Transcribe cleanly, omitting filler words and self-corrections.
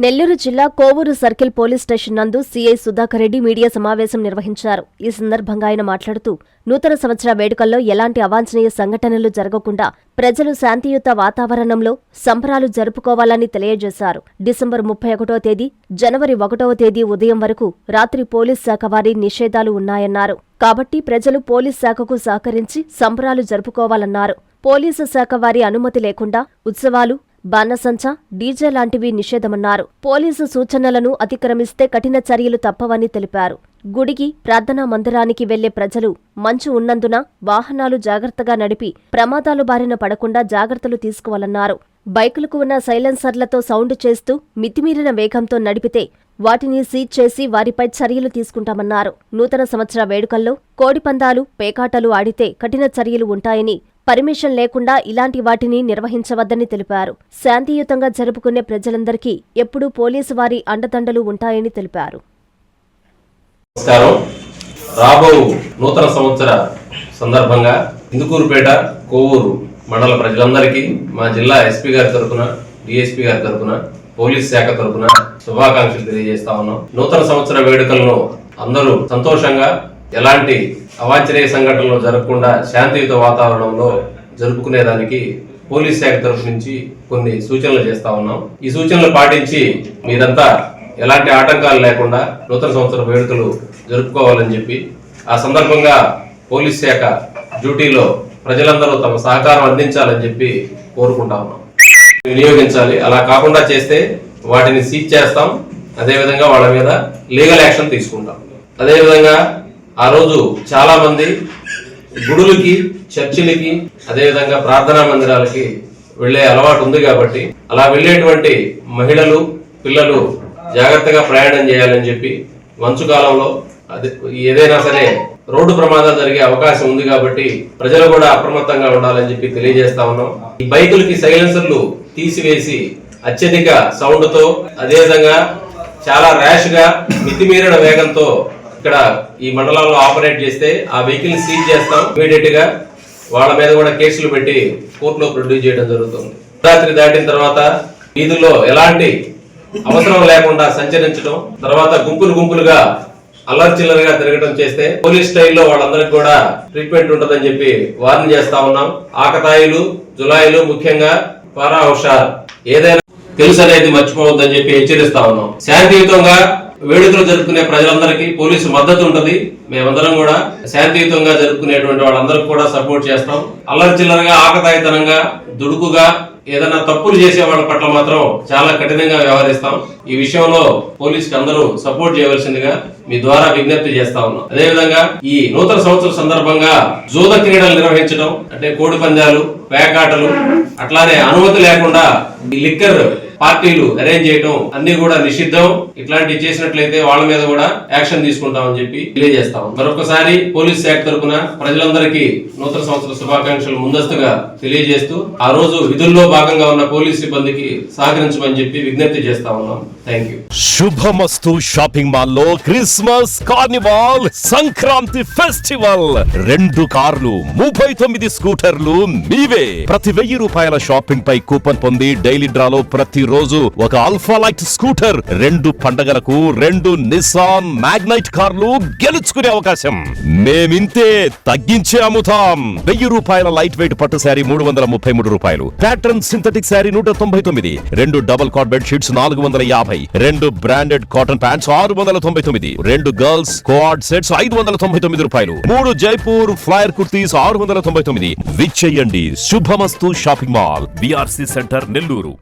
నెల్లూరు జిల్లా Kovur circle police station నందు CI Sudhakar Reddy media సమావేశం నిర్వహించారు. ఈ సందర్భంగా ఆయన మాట్లాడుతూ నూతన సంవత్సర వేడుకల్లో ఎలాంటి అవాంఛనీయ సంఘటనలు జరగకుండా ప్రజలు శాంతియుత వాతావరణంలో సంబరాలు జరుపుకోవాలని తెలియజేశారు. డిసెంబర్ 31వ తేదీ, జనవరి 1వ తేదీ ఉదయం వరకు రాత్రి పోలీస్ శాఖ వారి నిషేధాలు ఉన్నాయన్నారు. కాబట్టి ప్రజలు పోలీస్ శాఖకు సహకరించి సంబరాలు జరుపుకోవాలన్నారు. పోలీసు శాఖ వారి అనుమతి లేకుండా ఉత్సవాలు, బాణసంచా, డీజే లాంటివి నిషేధమన్నారు. పోలీసు సూచనలను అతిక్రమిస్తే కఠిన చర్యలు తప్పవని తెలిపారు. గుడికి, ప్రార్థనా మందిరానికి వెళ్లే ప్రజలు మంచు ఉన్నందున వాహనాలు జాగ్రత్తగా నడిపి ప్రమాదాలు బారిన పడకుండా జాగ్రత్తలు తీసుకోవాలన్నారు. బైకులకు ఉన్న సైలెన్సర్లతో సౌండ్ చేస్తూ మితిమీరిన వేగంతో నడిపితే వాటిని సీజ్ చేసి వారిపై చర్యలు తీసుకుంటామన్నారు. నూతన సంవత్సర వేడుకల్లో కోడిపందాలు, పేకాటలు ఆడితే కఠిన చర్యలు ఉంటాయని, పర్మిషన్ లేకుండా ఇలాంటి వాటిని నిర్వహించవద్దని తెలిపారు. శాంతియుతంగా జరుపుకునే ప్రజలందరికీ ఎప్పుడూ పోలీసు వారి అండదండలు ఉంటాయని తెలిపారు. రాబో నూతన సంవత్సర సందర్భంగా ఇందుకూరుపేట, కోవూరు మండల ప్రజలందరికీ మా జిల్లా ఎస్పీ గారి తరఫున, డిఎస్పీ గారి తరఫున, పోలీస్ శాఖ తరఫున శుభాకాంక్షలు తెలియజేస్తా ఉన్నాం. నూతన సంవత్సర వేడుకలను అందరూ సంతోషంగా, ఎలాంటి అవాంఛనీయ సంఘటనలు జరగకుండా శాంతియుత వాతావరణంలో జరుపుకునేదానికి పోలీస్ శాఖ తరఫు నుంచి కొన్ని సూచనలు చేస్తా ఉన్నాం. ఈ సూచనలు పాటించి మీరంతా ఎలాంటి ఆటంకాలు లేకుండా నూతన సంవత్సర వేడుకలు జరుపుకోవాలని చెప్పి, ఆ సందర్భంగా పోలీస్ శాఖ డ్యూటీలో ప్రజలందరూ తమ సహకారం అందించాలని చెప్పి కోరుకుంటా ఉన్నాం. వినియోగించాలి. అలా కాకుండా చేస్తే వాటిని సీజ్ చేస్తాం. అదేవిధంగా వాళ్ళ మీద లీగల్ యాక్షన్ తీసుకుంటాం. అదేవిధంగా ఆ రోజు చాలా మంది గుడులకి, చర్చిలకి, అదేవిధంగా ప్రార్థనా మందిరాలకి వెళ్లే అలవాటు ఉంది కాబట్టి అలా వెళ్లేటువంటి మహిళలు, పిల్లలు జాగ్రత్తగా ప్రయాణం చేయాలని చెప్పి, మంచు కాలంలో ఏదైనా సరే రోడ్డు ప్రమాదాలు జరిగే అవకాశం ఉంది కాబట్టి ప్రజలు కూడా అప్రమత్తంగా ఉండాలని చెప్పి తెలియజేస్తా ఉన్నాం. ఈ బైకులకి సైలెన్సర్లు తీసివేసి అత్యధిక సౌండ్ తో, అదేవిధంగా చాలా ర్యాష్ గా, మితిమీరిన వేగంతో ఇక్కడ ఈ మండలాల్లో ఆపరేట్ చేస్తే ఆ వెహికల్ సీజ్ చేస్తాం. ఇమీడియట్ గా వాళ్ళ మీద కూడా కేసులు పెట్టి కోర్టులో ప్రొడ్యూస్ చేయడం జరుగుతుంది. రాత్రి దాటిన తర్వాత వీధుల్లో ఎలాంటి అవసరం లేకుండా సంచరించడం, తర్వాత గుంపులుగా అల్లర్చిల్లరగా తిరగడం చేస్తే పోలీస్ స్టైల్లో వాళ్ళందరికీ కూడా ట్రీట్మెంట్ ఉంటుందని చెప్పి వార్న్ చేస్తా ఉన్నాం. ఆకతాయిలు, జులాయిలు, ముఖ్యంగా పారా హుషార్, ఏదైనా తెలుసు అనేది మర్చిపోవద్దని చెప్పి హెచ్చరిస్తా ఉన్నాం. శాంతియుతంగా వేడుకలు జరుపుకునే ప్రజలందరికీ పోలీసు మద్దతు ఉంటుంది. మేమందరం కూడా శాంతియుతంగా జరుపుకునేటువంటి వాళ్ళందరికీ కూడా సపోర్ట్ చేస్తాం. అల్లరిచిల్లరగా, ఆకతాయితనంగా, దుడుకుగా ఏదైనా తప్పులు చేసే వాళ్ళ పట్ల మాత్రం చాలా కఠినంగా వ్యవహరిస్తాం. ఈ విషయంలో పోలీసుకి అందరూ సపోర్ట్ చేయవలసిందిగా మీ ద్వారా విజ్ఞప్తి చేస్తా ఉన్నాం. అదేవిధంగా ఈ నూతన సంవత్సరం సందర్భంగా జూద క్రీడలు నిర్వహించడం, అంటే కోడి పందాలు, పేకాటలు, అట్లానే అనుమతి లేకుండా ఈ లిక్కర్ పార్టీలు అరేంజ్ చేయడం అన్ని కూడా నిషిద్ధం. ఇట్లాంటివి చేసినట్లయితే వాళ్ళ మీద కూడా యాక్షన్ తీసుకుంటామని చెప్పి తెలియజేస్తాం. మరొకసారి పోలీస్ శాఖ తరఫున ప్రజలందరికీ నూతన సంవత్సర శుభాకాంక్షలు ముందస్తుగా తెలియజేస్తూ, ఆ రోజు విధుల్లో భాగంగా ఉన్న పోలీస్ సిబ్బందికి సహకరించమని చెప్పి విజ్ఞప్తి చేస్తా ఉన్నాం. Thank you. Subhamastu shopping mall లో క్రిస్మస్ కార్నివాల్ సంక్రాంతి ఫెస్టివల్ 2 కార్లు, 39 స్కూటర్లు మీవే. ప్రతి ₹1000 షాపింగ్ పై కూపన్ పొంది డైలీ డ్రాలో ప్రతి రోజు ఒక ఆల్ఫా లైట్ స్కూటర్, 2 పండగలకు 2 నిస్సాన్ మ్యాగ్నైట్ కార్లు గెలుచుకునే అవకాశం. మేమింతే తగ్గించే అమ్ముతాం. ₹1000 లైట్ వెయిట్ పట్టు sari ₹333, pattern synthetic sari 199, 2 double cot bed sheets 450, 2 branded cotton pants 699, 2 girls coord sets ₹599, 3 Jaipur flare kurtis 699. విచ్చేయండి. శుభమస్తు shopping mall, BRC centre, Nellore.